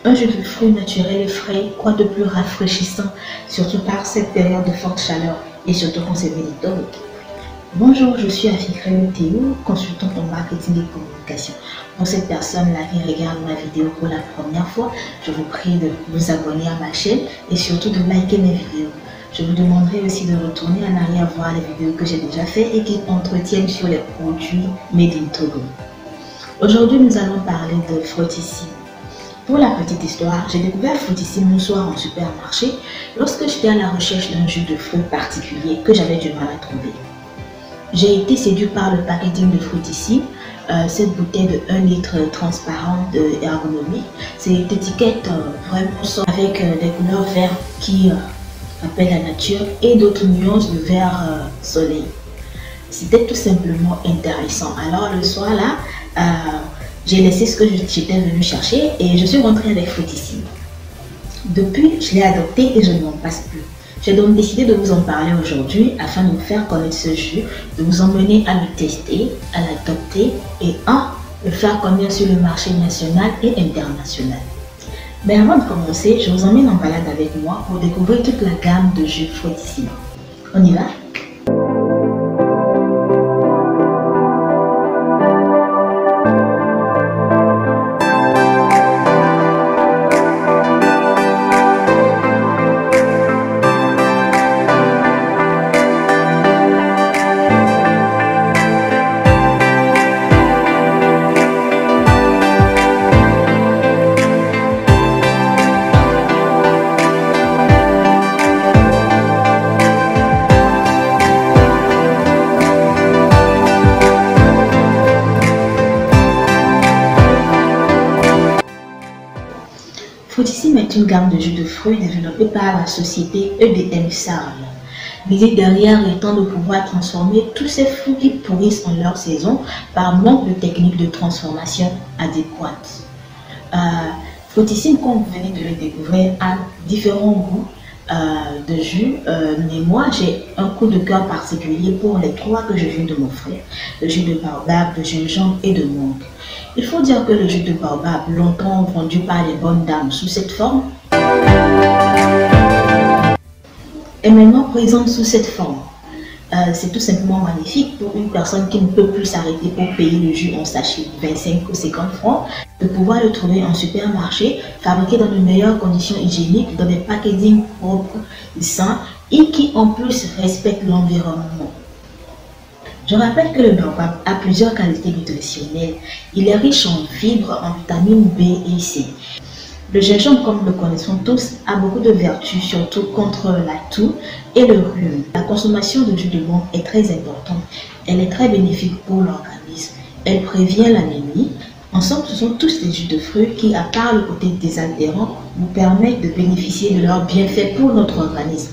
Un jus de fruits naturel et frais, quoi de plus rafraîchissant, surtout par cette période de forte chaleur et surtout quand c'est vénéteux. Bonjour, je suis Afikreyo Théo, consultante en marketing et communication. Pour cette personne-là qui regarde ma vidéo pour la première fois, je vous prie de vous abonner à ma chaîne et surtout de liker mes vidéos. Je vous demanderai aussi de retourner en arrière voir les vidéos que j'ai déjà faites et qui entretiennent sur les produits Made in Togo. Aujourd'hui, nous allons parler de Fruitissime. Pour la petite histoire, j'ai découvert Fruitissime un soir en supermarché lorsque j'étais à la recherche d'un jus de fruits particulier que j'avais du mal à trouver. J'ai été séduit par le packaging de Fruitissime, cette bouteille de 1 litre transparente ergonomique. C'est une étiquette vraiment sobre avec des couleurs vertes qui rappellent la nature et d'autres nuances de vert soleil. C'était tout simplement intéressant. Alors le soir là, j'ai laissé ce que j'étais venu chercher et je suis rentrée avec Fruitissime. Depuis, je l'ai adopté et je ne m'en passe plus. J'ai donc décidé de vous en parler aujourd'hui afin de vous faire connaître ce jus, de vous emmener à le tester, à l'adopter et à le faire connaître sur le marché national et international. Mais avant de commencer, je vous emmène en balade avec moi pour découvrir toute la gamme de jus Fruitissime. On y va? Fruitissime est une gamme de jus de fruits développée par la société EDM Sarl. L'idée derrière étant de pouvoir transformer tous ces fruits qui pourrissent en leur saison par manque de techniques de transformation adéquates. Fruitissime, comme vous venez de le découvrir, a différents goûts de jus, mais moi j'ai un coup de cœur particulier pour les trois que je viens de m'offrir: le jus de baobab, de gingembre et de mangue. Il faut dire que le jus de baobab, longtemps vendu par les bonnes dames sous cette forme, est maintenant présent sous cette forme. C'est tout simplement magnifique pour une personne qui ne peut plus s'arrêter pour payer le jus en sachet 25 ou 50 francs, de pouvoir le trouver en supermarché, fabriqué dans de meilleures conditions hygiéniques, dans des packagings propres et sains et qui en plus respectent l'environnement. Je rappelle que le baobab a plusieurs qualités nutritionnelles. Il est riche en fibres, en vitamines B et C. Le gingembre, comme nous le connaissons tous, a beaucoup de vertus, surtout contre la toux et le rhume. La consommation de jus de mangue est très importante. Elle est très bénéfique pour l'organisme. Elle prévient l'anémie. Ensemble, ce sont tous des jus de fruits qui, à part le côté désaltérant, nous permettent de bénéficier de leurs bienfaits pour notre organisme.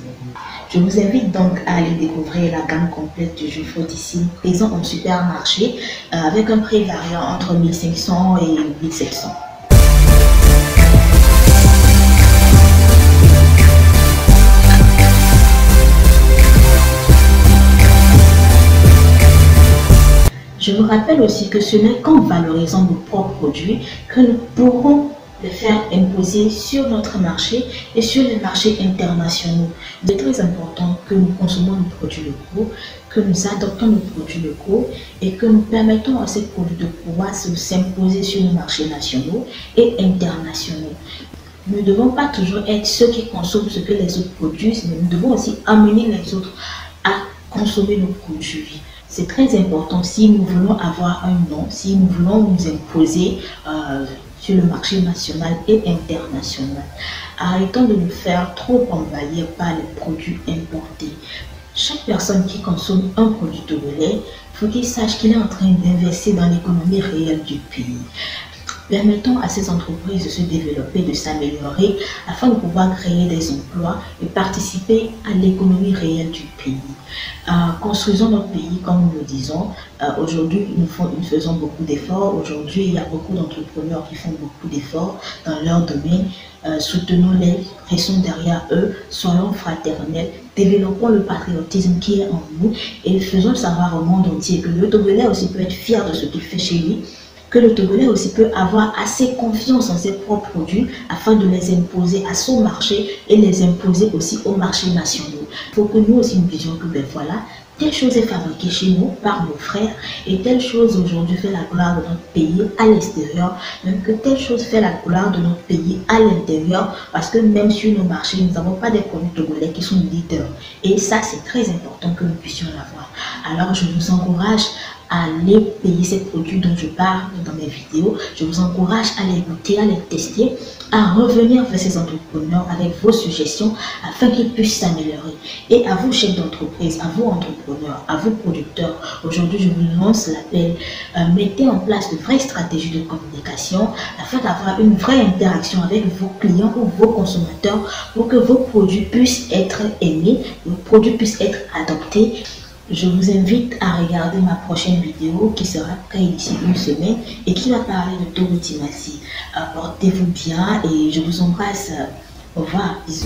Je vous invite donc à aller découvrir la gamme complète du jus Fruitissime présent en supermarché avec un prix variant entre 1500 et 1700. Je vous rappelle aussi que ce n'est qu'en valorisant nos propres produits que nous pourrons les faire imposer sur notre marché et sur les marchés internationaux. Il est très important que nous consommons nos produits locaux, que nous adoptons nos produits locaux et que nous permettons à ces produits de pouvoir s'imposer sur les marchés nationaux et internationaux. Nous ne devons pas toujours être ceux qui consomment ce que les autres produisent, mais nous devons aussi amener les autres à consommer nos produits. C'est très important si nous voulons avoir un nom, si nous voulons nous imposer sur le marché national et international. Arrêtons de nous faire trop envahir par les produits importés. Chaque personne qui consomme un produit togolais, il faut qu'il sache qu'il est en train d'investir dans l'économie réelle du pays. Permettons à ces entreprises de se développer, de s'améliorer afin de pouvoir créer des emplois et participer à l'économie réelle du pays. Construisons notre pays comme nous le disons. Aujourd'hui, nous faisons beaucoup d'efforts. Aujourd'hui, il y a beaucoup d'entrepreneurs qui font beaucoup d'efforts dans leur domaine. Soutenons-les, restons derrière eux, soyons fraternels, développons le patriotisme qui est en nous et faisons savoir au monde entier que le Togolais aussi peut être fier de ce qu'il fait chez lui, que le Togolais aussi peut avoir assez confiance en ses propres produits afin de les imposer à son marché et les imposer aussi au marché national. Il faut que nous aussi nous disions que ben voilà, telle chose est fabriquée chez nous par nos frères et telle chose aujourd'hui fait la gloire de notre pays à l'extérieur, même que telle chose fait la gloire de notre pays à l'intérieur, parce que même sur nos marchés, nous n'avons pas des produits togolais qui sont leaders. Et ça, c'est très important que nous puissions l'avoir. Alors, je vous encourage à aller payer ces produits dont je parle dans mes vidéos. Je vous encourage à les goûter, à les tester, à revenir vers ces entrepreneurs avec vos suggestions afin qu'ils puissent s'améliorer. Et à vous, chefs d'entreprise, à vous, entrepreneurs, à vous, producteurs, aujourd'hui, je vous lance l'appel. Mettez en place de vraies stratégies de communication afin d'avoir une vraie interaction avec vos clients ou vos consommateurs pour que vos produits puissent être aimés, vos produits puissent être adoptés. Je vous invite à regarder ma prochaine vidéo qui sera prête d'ici une semaine et qui va parler de Togo-Timasi. Portez-vous bien et je vous embrasse. Au revoir, bisous.